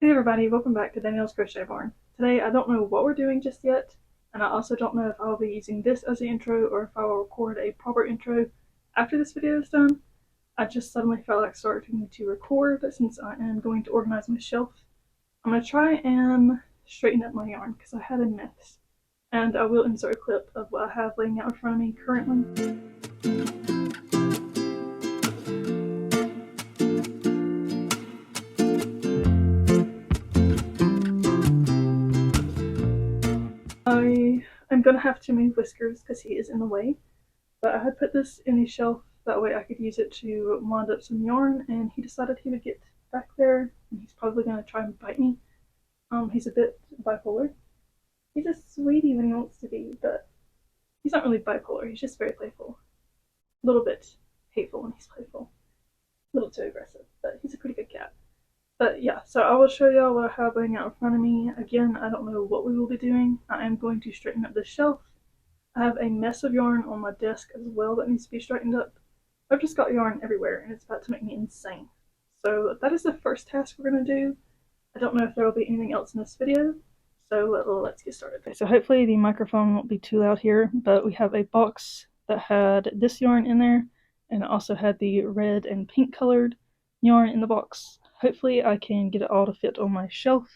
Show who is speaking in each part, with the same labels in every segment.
Speaker 1: Hey everybody, welcome back to Danielle's Crochet Barn. Today I don't know what we're doing just yet, and I also don't know if I'll be using this as the intro or if I will record a proper intro after this video is done. I just suddenly felt like starting to record since I am going to organize my shelf. I'm going to try and straighten up my yarn because I had a mess, and I will insert a clip of what I have laying out in front of me currently. I'm going to have to move Whiskers because he is in the way, but I had put this in a shelf that way I could use it to wind up some yarn, and he decided he would get back there, and he's probably going to try and bite me. He's a bit bipolar. He's a sweetie when he wants to be, but he's not really bipolar. He's just very playful. A little bit hateful when he's playful. A little too aggressive, but he's a pretty good cat. But yeah, so I will show y'all what I have laying out in front of me. Again, I don't know what we will be doing. I am going to straighten up the shelf. I have a mess of yarn on my desk as well that needs to be straightened up. I've just got yarn everywhere and it's about to make me insane. So that is the first task we're going to do. I don't know if there will be anything else in this video, so let's get started. Okay, so hopefully the microphone won't be too loud here, but we have a box that had this yarn in there, and it also had the red and pink colored yarn in the box. Hopefully I can get it all to fit on my shelf.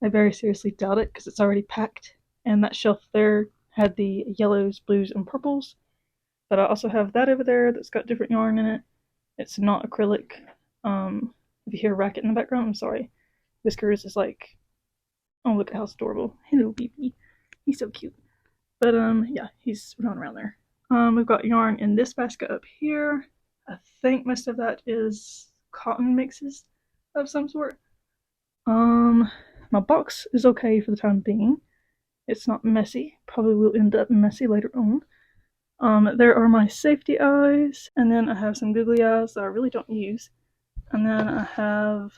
Speaker 1: I very seriously doubt it because it's already packed, and that shelf there had the yellows, blues, and purples. But I also have that over there that's got different yarn in it. It's not acrylic. If you hear a racket in the background, I'm sorry. Whiskers is like, oh, look at how adorable. Hello, baby. He's so cute. But yeah, he's running around there. We've got yarn in this basket up here. I think most of that is cotton mixes of some sort. My box is okay for the time being. It's not messy. Probably will end up messy later on. There are my safety eyes, and then I have some googly eyes that I really don't use. And then I have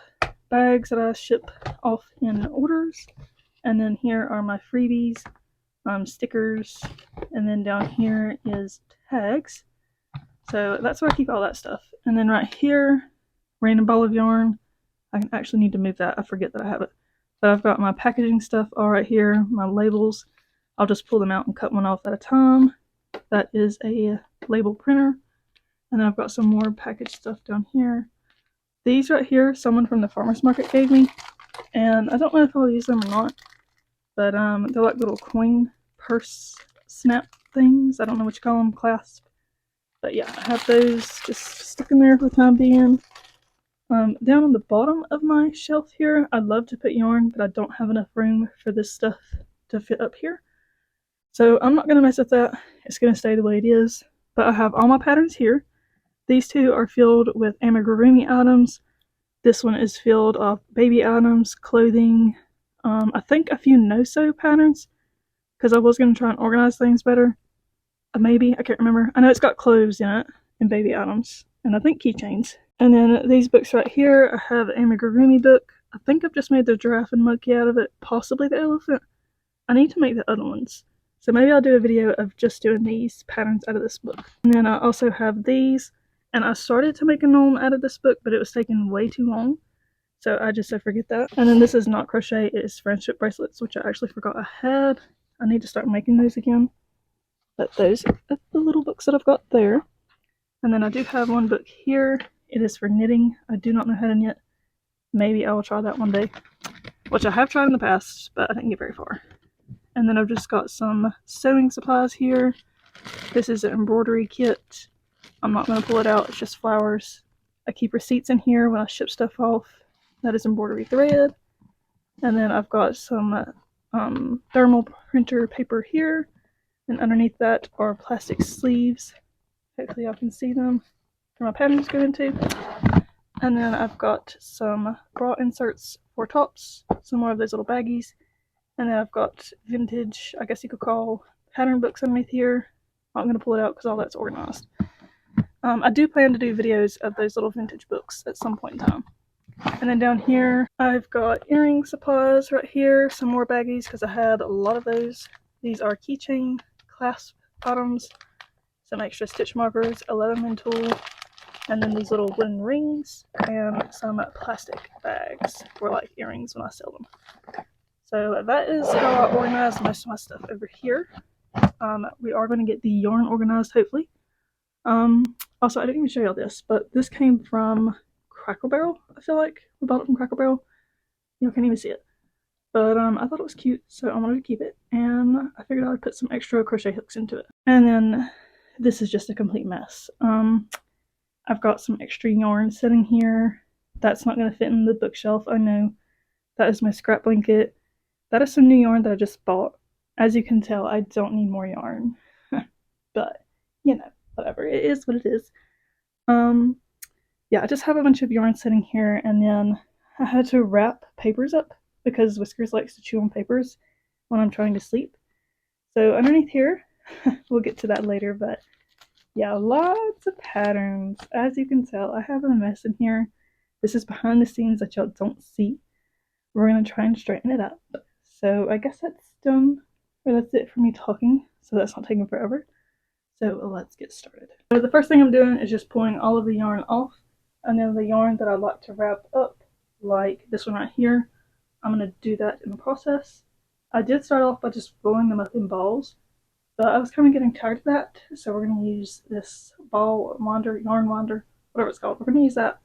Speaker 1: bags that I ship off in orders. And then here are my freebies, stickers, and then down here is tags. So that's where I keep all that stuff. And then right here, random ball of yarn. I actually need to move that. I forget that I have it. But I've got my packaging stuff all right here, my labels. I'll just pull them out and cut one off at a time. That is a label printer. And then I've got some more packaged stuff down here. These right here, someone from the farmer's market gave me. And I don't know if I'll use them or not. But they're like little coin purse snap things. I don't know what you call them, clasp. But yeah, I have those just sticking there for the time being. Down on the bottom of my shelf here, I'd love to put yarn, but I don't have enough room for this stuff to fit up here. So I'm not going to mess with that. It's going to stay the way it is. But I have all my patterns here. These two are filled with amigurumi items. This one is filled of baby items, clothing, I think a few no-sew patterns, because I was going to try and organize things better. Maybe, I can't remember. I know it's got clothes in it, and baby items, and I think keychains. And then these books right here, I have an amigurumi book. I think I've just made the giraffe and monkey out of it, possibly the elephant. I need to make the other ones. So maybe I'll do a video of just doing these patterns out of this book. And then I also have these, and I started to make a gnome out of this book, but it was taking way too long. So I just said forget that. And then this is not crochet, it is friendship bracelets, which I actually forgot I had. I need to start making those again. But those are the little books that I've got there. And then I do have one book here. It is for knitting. I do not know how to knit. Maybe I will try that one day. Which I have tried in the past, but I didn't get very far. And then I've just got some sewing supplies here. This is an embroidery kit. I'm not going to pull it out, it's just flowers. I keep receipts in here when I ship stuff off. That is embroidery thread. And then I've got some thermal printer paper here. And underneath that are plastic sleeves. Hopefully y'all can see them for my patterns to go into. And then I've got some bra inserts for tops. Some more of those little baggies. And then I've got vintage, I guess you could call, pattern books underneath here. I'm going to pull it out because all that's organized. I do plan to do videos of those little vintage books at some point in time. And then down here, I've got earring supplies right here. Some more baggies because I had a lot of those. These are keychain clasp items. Some extra stitch markers, a Leatherman tool, and then these little wooden rings, and some plastic bags for like earrings when I sell them. So that is how I organize most of my stuff over here. We are going to get the yarn organized, hopefully. Also, I didn't even show y'all this, but this came from Cracker Barrel. I feel like we bought it from Cracker Barrel. You can't even see it. But I thought it was cute, so I wanted to keep it, and I figured I'd put some extra crochet hooks into it. And then this is just a complete mess. I've got some extra yarn sitting here. That's not going to fit in the bookshelf, I know. That is my scrap blanket. That is some new yarn that I just bought. As you can tell, I don't need more yarn. But, you know, whatever. It is what it is. Yeah, I just have a bunch of yarn sitting here, and then I had to wrap papers up because Whiskers likes to chew on papers when I'm trying to sleep. So underneath here, we'll get to that later, but yeah, lots of patterns. As you can tell, I have a mess in here. This is behind the scenes that y'all don't see. We're going to try and straighten it up. So I guess that's done, or that's it for me talking, so that's not taking forever. So let's get started. So the first thing I'm doing is just pulling all of the yarn off, and then the yarn that I'd like to wrap up, like this one right here, I'm going to do that in the process. I did start off by just rolling them up in balls, but I was kind of getting tired of that, so we're going to use this ball wander, yarn wander, whatever it's called. We're going to use that.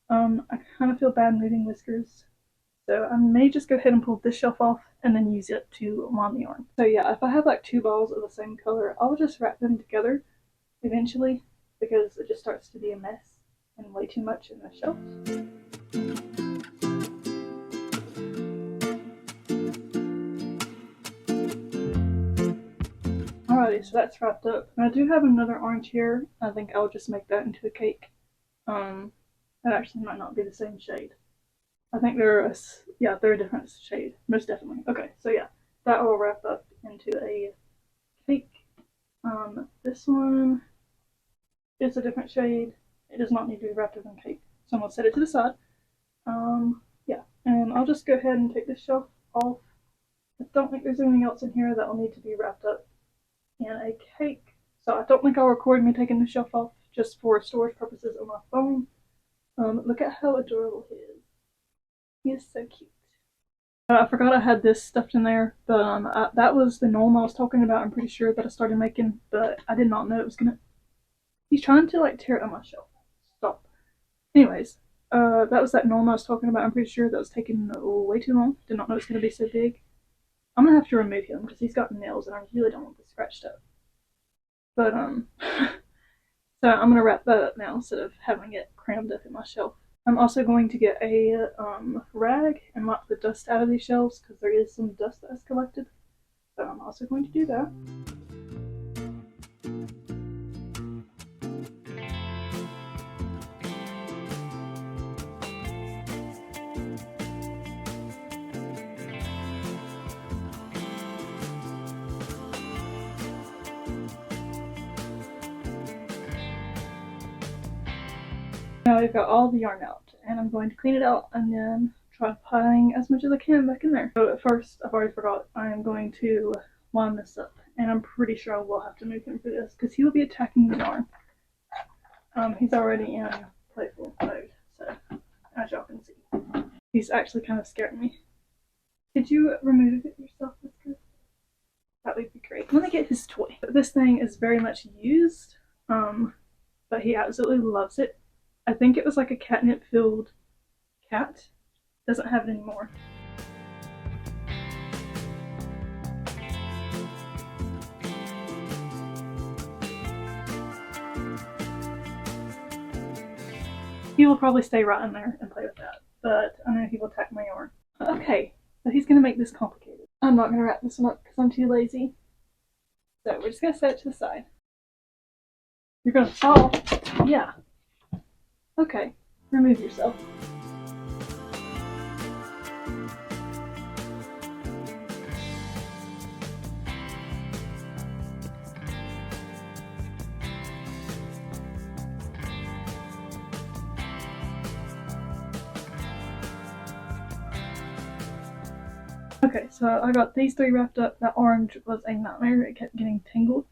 Speaker 1: I kind of feel bad moving Whiskers, so I may just go ahead and pull this shelf off and then use it to wand the yarn. So yeah, if I have like two balls of the same color, I'll just wrap them together eventually, because it just starts to be a mess and way too much in the shelf. Alrighty, so that's wrapped up. And I do have another orange here. I think I'll just make that into a cake. That actually might not be the same shade. I think they're a different shade, most definitely. Okay, so yeah, that will wrap up into a cake. This one is a different shade. It does not need to be wrapped up in cake, so I'm gonna set it to the side. Yeah, and I'll just go ahead and take this shelf off. I don't think there's anything else in here that will need to be wrapped up in a cake, so I don't think I'll record me taking the shelf off, just for storage purposes on my phone. Look at how adorable he is. He is so cute. I forgot I had this stuffed in there, but that was the gnome I was talking about. I'm pretty sure that I started making, but I did not know it was gonna. He's trying to like tear it on my shelf. Stop. Anyways, that was that gnome I was talking about. I'm pretty sure that was taking way too long. Did not know it was gonna be so big. I'm gonna have to remove him because he's got nails and I really don't want this scratched up. But so I'm gonna wrap that up now instead of having it crammed up in my shelf. I'm also going to get a rag and mop the dust out of these shelves because there is some dust that has collected. So I'm also going to do that. Now I've got all the yarn out, and I'm going to clean it out and then try piling as much as I can back in there. So at first, I've already forgot, I am going to wind this up, and I'm pretty sure I will have to move him for this because he will be attacking the yarn. He's already in playful mode, so as y'all can see, he's actually kind of scaring me. Could you remove it yourself, Whisker? That would be great. Let me get his toy. This thing is very much used, but he absolutely loves it. I think it was like a catnip-filled cat. Doesn't have it anymore. He will probably stay right in there and play with that, but I know he will attack my yarn. Okay, so he's going to make this complicated. I'm not going to wrap this one up because I'm too lazy. So we're just going to set it to the side. You're going to fall? Yeah. Okay, remove yourself. Okay, so I got these three wrapped up. That orange was a nightmare. It kept getting tangled.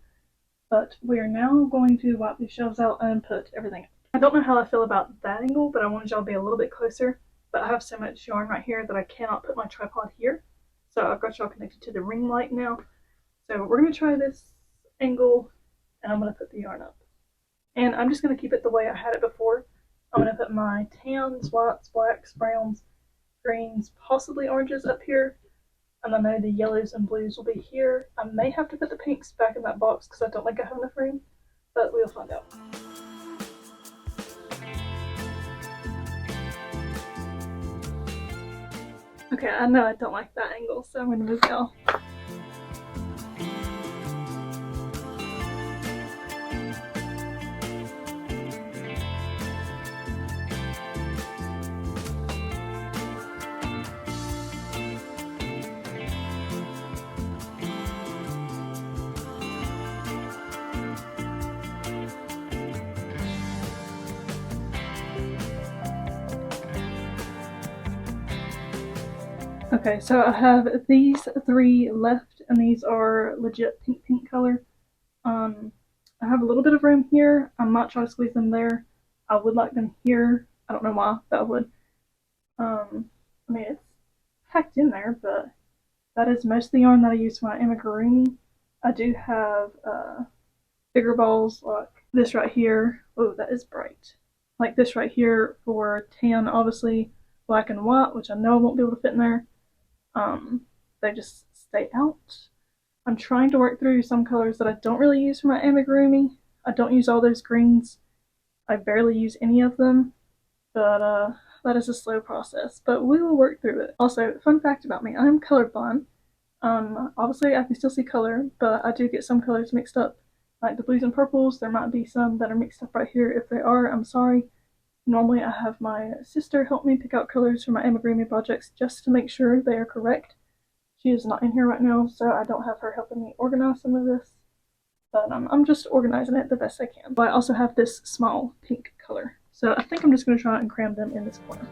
Speaker 1: But we are now going to wipe these shelves out and put everything up. I don't know how I feel about that angle, but I wanted y'all to be a little bit closer. But I have so much yarn right here that I cannot put my tripod here. So I've got y'all connected to the ring light now. So we're going to try this angle, and I'm going to put the yarn up. And I'm just going to keep it the way I had it before. I'm going to put my tans, whites, blacks, browns, greens, possibly oranges up here. And I know the yellows and blues will be here. I may have to put the pinks back in that box because I don't think I have enough room, but we'll find out. Okay, I know I don't like that angle, so I'm going to move it off. Okay, so I have these 3 left, and these are legit pink color. I have a little bit of room here. I might try to squeeze them there. I would like them here. I don't know why, but I would. I mean, it's packed in there, but that is most of the yarn that I use for my amigurumi. I do have bigger balls like this right here. Oh, that is bright. Like this right here for tan, obviously, black and white, which I know I won't be able to fit in there. They just stay out. I'm trying to work through some colors that I don't really use for my amigurumi. I don't use all those greens. I barely use any of them, but that is a slow process, but we will work through it. Also, fun fact about me, I am colorblind. Obviously I can still see color, but I do get some colors mixed up. Like the blues and purples, there might be some that are mixed up right here. If they are, I'm sorry. Normally I have my sister help me pick out colors for my amigurumi projects just to make sure they are correct. She is not in here right now, so I don't have her helping me organize some of this. But I'm just organizing it the best I can. But I also have this small pink color. So I think I'm just going to try and cram them in this corner.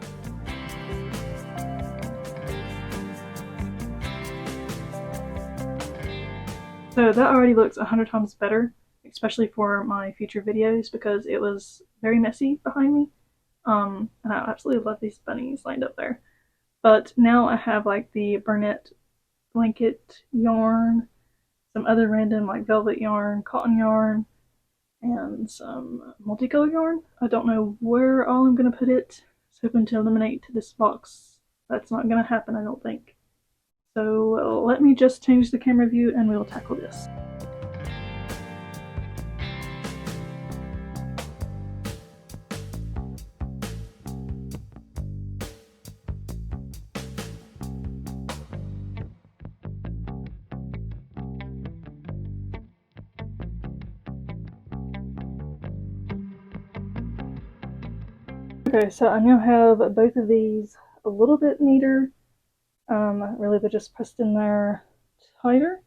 Speaker 1: So that already looks 100 times better, especially for my future videos because it was very messy behind me. And I absolutely love these bunnies lined up there. But now I have like the Burnett blanket yarn, some other random like velvet yarn, cotton yarn, and some multicolored yarn. I don't know where all I'm going to put it. So hoping to eliminate this box. That's not going to happen, I don't think. So let me just change the camera view and we'll tackle this. Okay, so I now have both of these a little bit neater. Really they're just pressed in there tighter.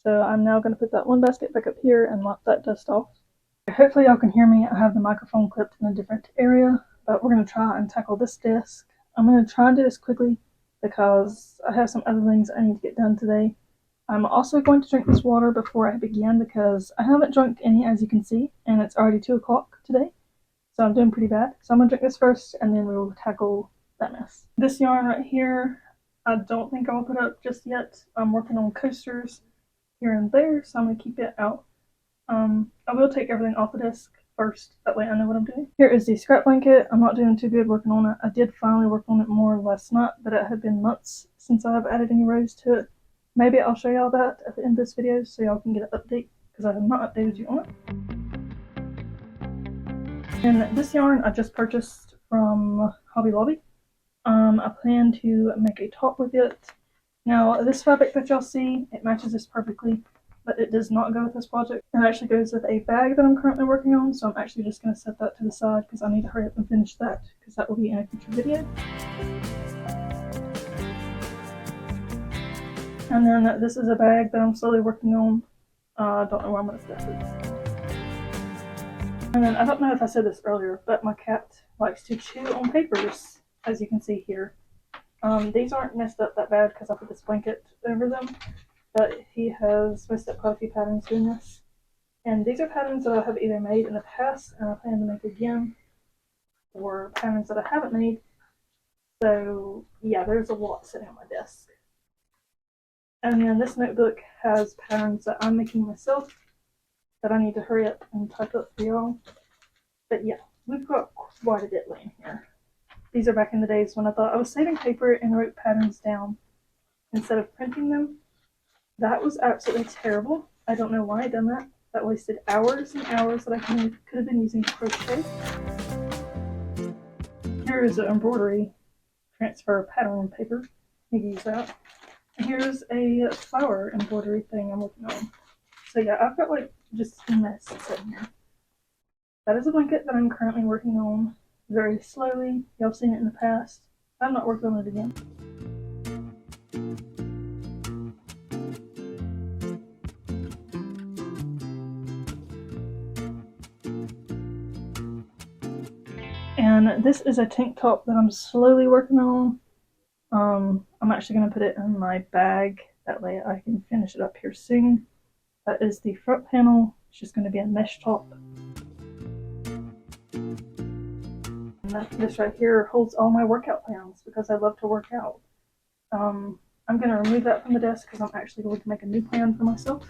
Speaker 1: So I'm now going to put that one basket back up here and lop that dust off. Hopefully y'all can hear me. I have the microphone clipped in a different area, but we're going to try and tackle this desk. I'm going to try and do this quickly because I have some other things I need to get done today. I'm also going to drink this water before I begin because I haven't drunk any, as you can see, and it's already 2 o'clock today. So I'm doing pretty bad. So I'm going to drink this first and then we'll tackle that mess. This yarn right here, I don't think I'll put up just yet. I'm working on coasters here and there, so I'm going to keep it out. I will take everything off the desk first, that way I know what I'm doing. Here is the scrap blanket. I'm not doing too good working on it. I did finally work on it more last night, but it had been months since I've added any rows to it. Maybe I'll show y'all that at the end of this video so y'all can get an update, because I have not updated you on it. And this yarn I just purchased from Hobby Lobby. I plan to make a top with it. Now this fabric that y'all see, it matches this perfectly, but it does not go with this project. It actually goes with a bag that I'm currently working on, so I'm actually just going to set that to the side because I need to hurry up and finish that because that will be in a future video. And then this is a bag that I'm slowly working on. I don't know where I'm going to stuff it. And then I don't know if I said this earlier, but my cat likes to chew on papers, as you can see here. These aren't messed up that bad because I put this blanket over them, but he has messed up quite a few patterns doing this. And these are patterns that I have either made in the past and I plan to make again, for patterns that I haven't made. So yeah, there's a lot sitting on my desk. And then this notebook has patterns that I'm making myself that I need to hurry up and type up for y'all. But yeah, we've got quite a bit laying here. These are back in the days when I thought I was saving paper and wrote patterns down instead of printing them. That was absolutely terrible. I don't know why I done that. That wasted hours and hours that I could have been using to crochet. Here is an embroidery transfer pattern paper. You can use that. And here's a flower embroidery thing I'm working on. So yeah, I've got like just a mess sitting here. That is a blanket that I'm currently working on very slowly. Y'all have seen it in the past. I'm not working on it again. And this is a tank top that I'm slowly working on. I'm actually going to put it in my bag. That way I can finish it up here soon. That is the front panel. It's just going to be a mesh top. And this right here holds all my workout plans because I love to work out. I'm going to remove that from the desk because I'm actually going to make a new plan for myself.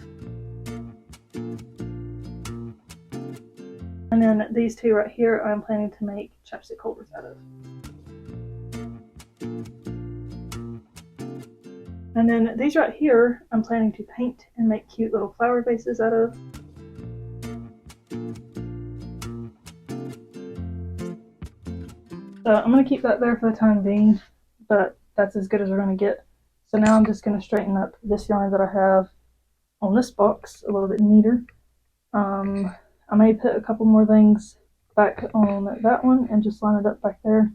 Speaker 1: And then these two right here I'm planning to make chapstick holders out of. And then these right here I'm planning to paint and make cute little flower vases out of. So I'm going to keep that there for the time being, but that's as good as we're going to get. So now I'm just going to straighten up this yarn that I have on this box a little bit neater. I may put a couple more things back on that one and just line it up back there.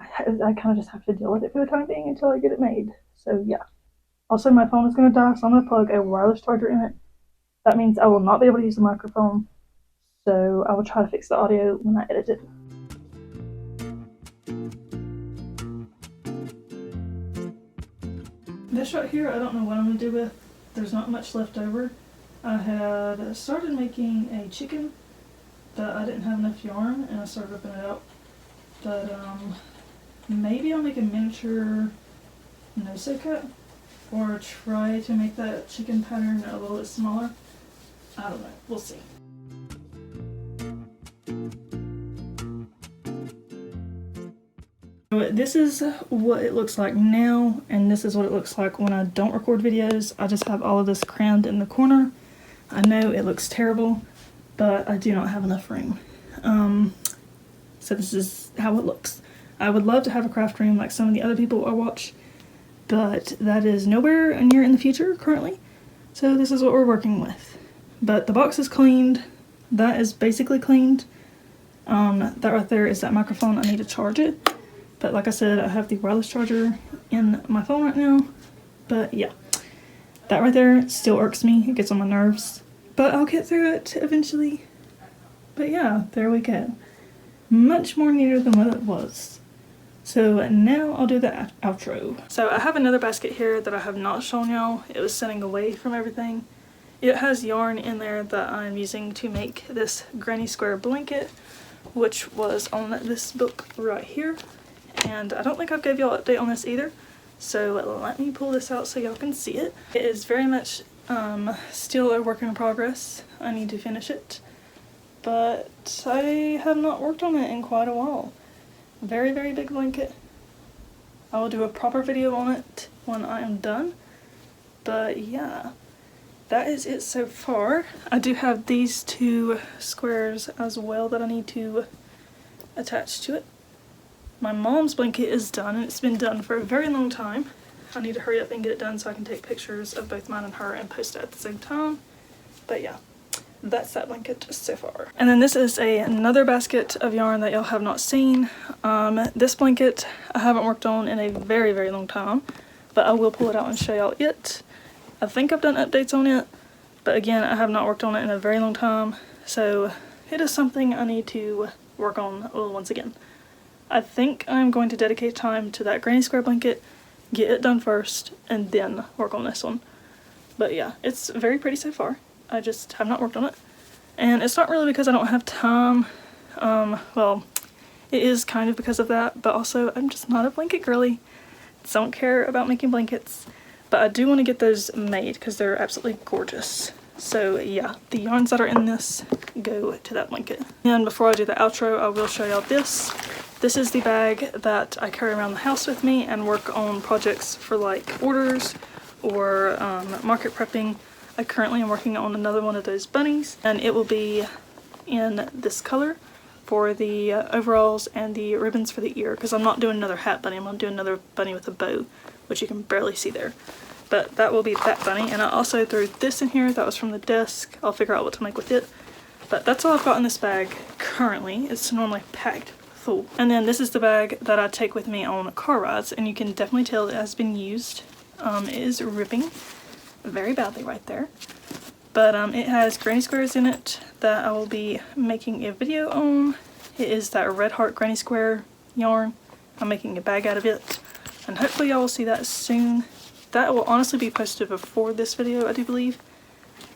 Speaker 1: I kind of just have to deal with it for the time being until I get it made. So yeah. Also, my phone is going to die, so I'm going to plug a wireless charger in it. That means I will not be able to use the microphone. So I will try to fix the audio when I edit it. This right here, I don't know what I'm going to do with. There's not much left over. I had started making a chicken, but I didn't have enough yarn, and I started ripping it out. But maybe I'll make a miniature no-sew cut, or try to make that chicken pattern a little bit smaller. I don't know. We'll see. This is what it looks like now, and this is what it looks like when I don't record videos. I just have all of this crammed in the corner. I know it looks terrible, but I do not have enough room. So this is how it looks. I would love to have a craft room like some of the other people I watch, but that is nowhere near in the future currently. So this is what we're working with. But the box is cleaned. That is basically cleaned. That right there is that microphone. I need to charge it. But like I said, I have the wireless charger in my phone right now. But yeah, that right there still irks me. It gets on my nerves. But I'll get through it eventually. But yeah, there we go. Much more neater than what it was. So now I'll do the outro. So I have another basket here that I have not shown y'all. It was sitting away from everything. It has yarn in there that I'm using to make this granny square blanket, which was on this book right here. And I don't think I've gave y'all an update on this either. So let me pull this out so y'all can see it. It is very much still a work in progress. I need to finish it. But I have not worked on it in quite a while. Very, very big blanket. I will do a proper video on it when I am done. But yeah, that is it so far. I do have these two squares as well that I need to attach to it. My mom's blanket is done, and it's been done for a very long time. I need to hurry up and get it done so I can take pictures of both mine and her and post it at the same time. But yeah, that's that blanket so far. And then this is another basket of yarn that y'all have not seen. This blanket I haven't worked on in a very, very long time, but I will pull it out and show y'all it. I think I've done updates on it, but again, I have not worked on it in a very long time, so it is something I need to work on once again. I think I'm going to dedicate time to that granny square blanket, get it done first, and then work on this one. But yeah, it's very pretty so far. I just have not worked on it. And it's not really because I don't have time. Well, It is kind of because of that, but also I'm just not a blanket girly. Don't care about making blankets, but I do want to get those made because they're absolutely gorgeous. So yeah, the yarns that are in this go to that blanket. And before I do the outro, I will show y'all this. This is the bag that I carry around the house with me and work on projects for like orders or market prepping. I currently am working on another one of those bunnies, and it will be in this color for the overalls and the ribbons for the ear, because I'm not doing another hat bunny, I'm going to do another bunny with a bow, which you can barely see there. But that will be that bunny, and I also threw this in here. That was from the desk. I'll figure out what to make with it. But that's all I've got in this bag currently. It's normally packed full. And then this is the bag that I take with me on car rides, and you can definitely tell it has been used. It is ripping very badly right there. But it has granny squares in it that I will be making a video on. It is that Red Heart granny square yarn. I'm making a bag out of it, and hopefully y'all will see that soon. That will honestly be posted before this video, I do believe.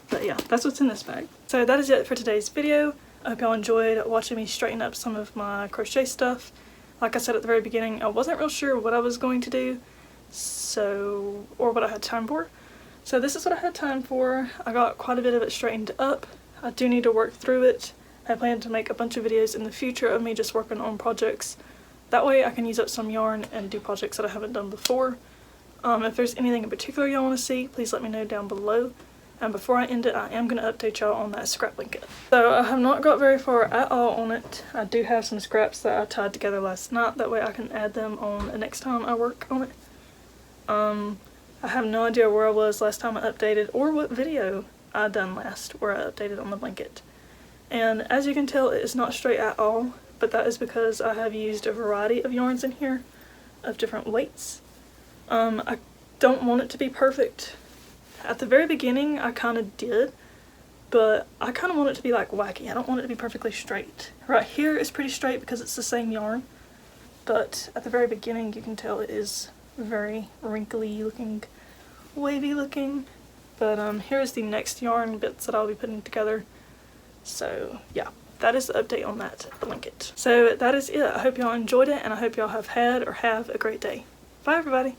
Speaker 1: But yeah, that's what's in this bag. So that is it for today's video. I hope y'all enjoyed watching me straighten up some of my crochet stuff. Like I said at the very beginning, I wasn't real sure what I was going to do, or what I had time for. So this is what I had time for. I got quite a bit of it straightened up. I do need to work through it. I plan to make a bunch of videos in the future of me just working on projects. That way I can use up some yarn and do projects that I haven't done before. If there's anything in particular y'all want to see, please let me know down below. And before I end it, I am going to update y'all on that scrap blanket. So I have not got very far at all on it. I do have some scraps that I tied together last night. That way I can add them on the next time I work on it. I have no idea where I was last time I updated, or what video I done last where I updated on the blanket. And as you can tell, it is not straight at all, but that is because I have used a variety of yarns in here of different weights. I don't want it to be perfect. At the very beginning I kind of did, but I kind of want it to be like wacky. I don't want it to be perfectly straight. Right here is pretty straight because it's the same yarn, but at the very beginning you can tell it is very wrinkly looking, wavy looking. But here's the next yarn bits that I'll be putting together. So yeah, that is the update on that blanket. So that is it. I hope y'all enjoyed it, and I hope y'all have had or have a great day. Bye everybody!